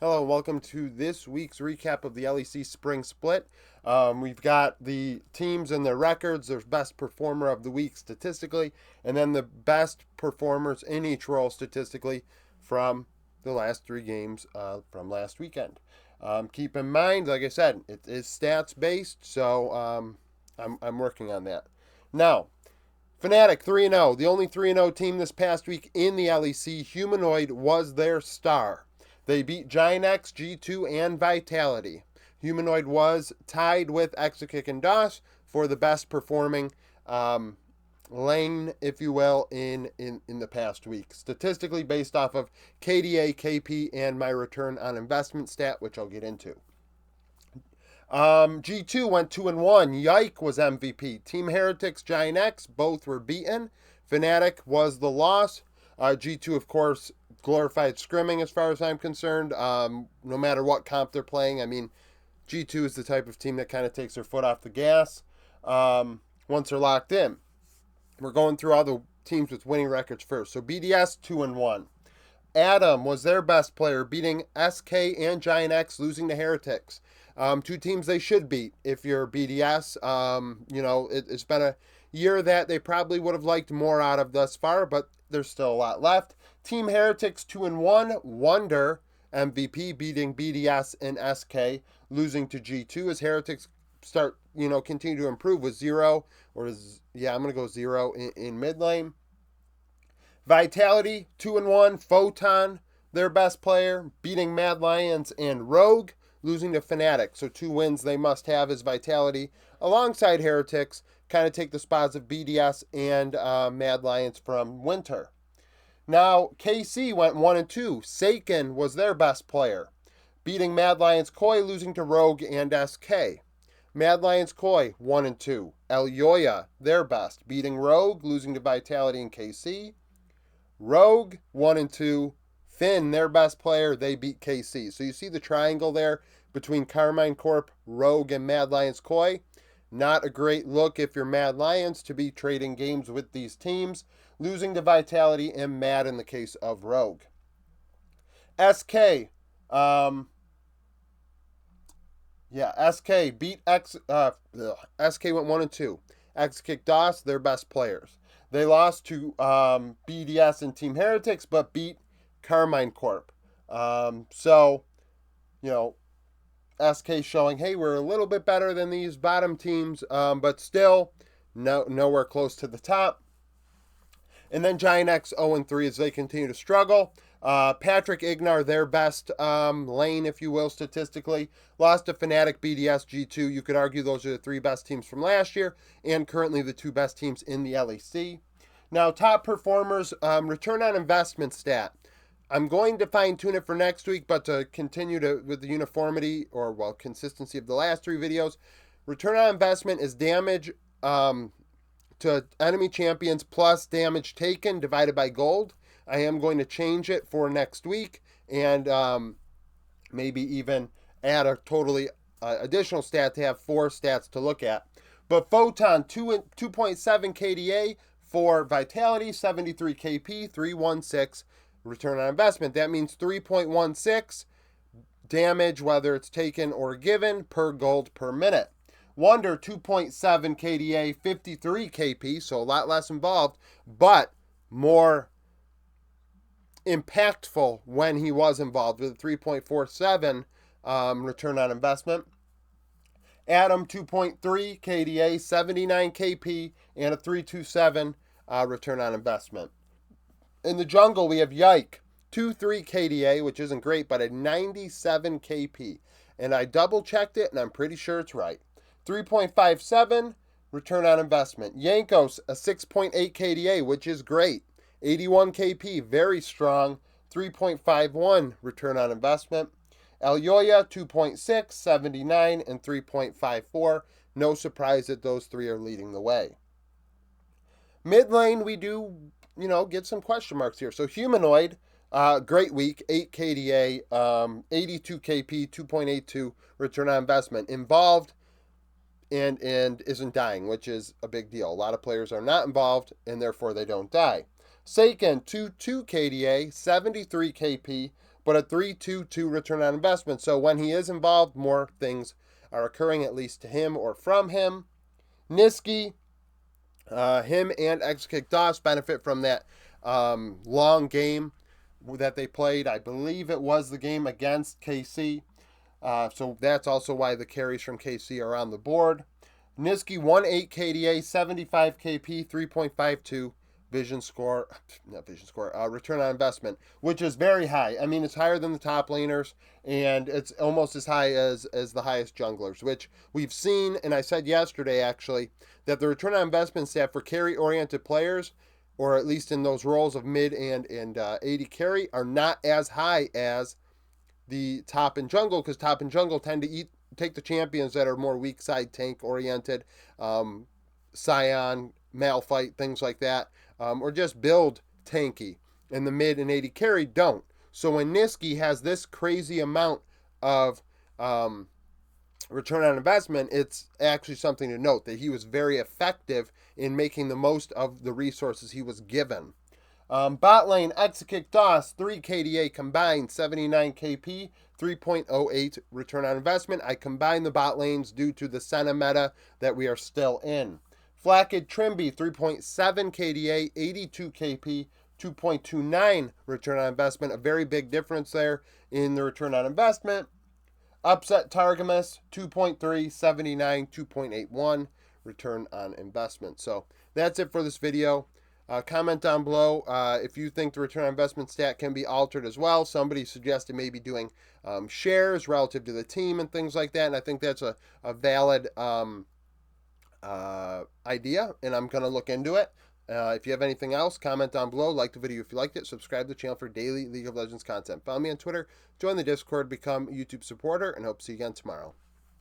Hello, and welcome to this week's recap of the LEC Spring Split. We've got the teams and their records, their best performer of the week statistically, and then the best performers in each role statistically from the last three games from last weekend. Keep in mind, like I said, it is stats based, so I'm working on that. Now, Fnatic 3-0, the only 3-0 team this past week in the LEC. Humanoid was their star. They beat Giant X, G2, and Vitality. Humanoid was tied with Exakick and DOS for the best performing lane, if you will, in the past week. Statistically based off of KDA, KP, and my return on investment stat, which I'll get into. G2 went 2-1. Yike was MVP. Team Heretics, Giant X, both were beaten. Fnatic was the loss. G2, of course, glorified scrimming as far as I'm concerned. No matter what comp they're playing, I mean, G2 is the type of team that kind of takes their foot off the gas once they're locked in. We're going through all the teams with winning records first. So BDS 2-1. Adam was their best player, beating SK and Giant X, losing to Heretics. Two teams they should beat if you're BDS. It's been a year that they probably would have liked more out of thus far, but there's still a lot left. Team Heretics 2-1. Wonder MVP beating BDS and SK, losing to G2 as Heretics continue to improve with 0, I'm going to go 0 in mid lane. Vitality 2-1. Photon, their best player, beating Mad Lions and Rogue, losing to Fnatic. So 2 wins they must have as Vitality, alongside Heretics, kind of take the spots of BDS and Mad Lions from Winter. Now, KC went 1-2. Seiken was their best player, beating Mad Lions Koi, losing to Rogue and SK. Mad Lions Koi 1-2. Elyoya, their best, beating Rogue, losing to Vitality and KC. Rogue 1-2. Finn, their best player, they beat KC. So you see the triangle there between Carmine Corp, Rogue, and Mad Lions Koi. Not a great look if you're Mad Lions to be trading games with these teams, losing to Vitality and Mad in the case of Rogue. SK, SK beat SK went 1-2. X kicked DOS, their best players. They lost to BDS and Team Heretics, but beat Carmine Corp. SK showing, hey, we're a little bit better than these bottom teams, but still nowhere close to the top. And then Giant X 0-3 as they continue to struggle. Patrick Ignar, their best lane, if you will, statistically, lost to Fnatic, BDS, G2. You could argue those are the 3 best teams from last year and currently the 2 best teams in the LEC. Now, top performers, return on investment stat. I'm going to fine-tune it for next week, but to continue with the uniformity consistency of the last 3 videos, return on investment is damage to enemy champions plus damage taken divided by gold. I am going to change it for next week and maybe even add a totally additional stat to have 4 stats to look at. But Photon, 2.7 KDA for Vitality, 73 KP, 316 return on investment. That means 3.16 damage, whether it's taken or given, per gold per minute. Wonder, 2.7 KDA, 53 KP, so a lot less involved, but more impactful when he was involved with a 3.47 return on investment. Adam, 2.3 KDA, 79 KP, and a 327 return on investment. In the jungle, we have Yike, 2.3 KDA, which isn't great, but a 97 KP. And I double-checked it, and I'm pretty sure it's right. 3.57 return on investment. Yankos, a 6.8 KDA, which is great. 81 KP, very strong. 3.51 return on investment. Elyoya, 2.6, 79, and 3.54. No surprise that those 3 are leading the way. Mid lane, we do, get some question marks here. So Humanoid, great week, 8 KDA, 82 KP, 2.82 return on investment. Involved and isn't dying, which is a big deal. A lot of players are not involved, and therefore they don't die. Seiken, 2.2 KDA, 73 KP, but a 3.22 return on investment. So when he is involved, more things are occurring, at least to him or from him. Niski, him and X-Kick Doss benefit from that long game that they played. I believe it was the game against KC. So that's also why the carries from KC are on the board. Niski 1.8 KDA, 75 KP, 3.52 return on investment, which is very high. I mean, it's higher than the top laners, and it's almost as high as the highest junglers, which we've seen. And I said yesterday, actually, that the return on investment stat for carry-oriented players, or at least in those roles of mid and AD carry, are not as high as the top and jungle, because top and jungle tend to take the champions that are more weak side tank oriented, Scion, Malphite, things like that, or just build tanky, and the mid and AD carry don't. So when Niski has this crazy amount of return on investment, it's actually something to note that he was very effective in making the most of the resources he was given. Bot lane, X-Kick Doss, 3 KDA combined, 79 KP, 3.08 return on investment. I combine the bot lanes due to the Senna meta that we are still in. Flackid Trimby, 3.7 KDA, 82 KP, 2.29 return on investment. A very big difference there in the return on investment. Upset Targamas, 2.3, 79, 2.81 return on investment. So that's it for this video. Comment down below if you think the return on investment stat can be altered as well. Somebody suggested maybe doing shares relative to the team and things like that, and I think that's a valid idea, and I'm going to look into it. If you have anything else, comment down below. Like the video if you liked it. Subscribe to the channel for daily League of Legends content. Follow me on Twitter. Join the Discord. Become a YouTube supporter. And hope to see you again tomorrow.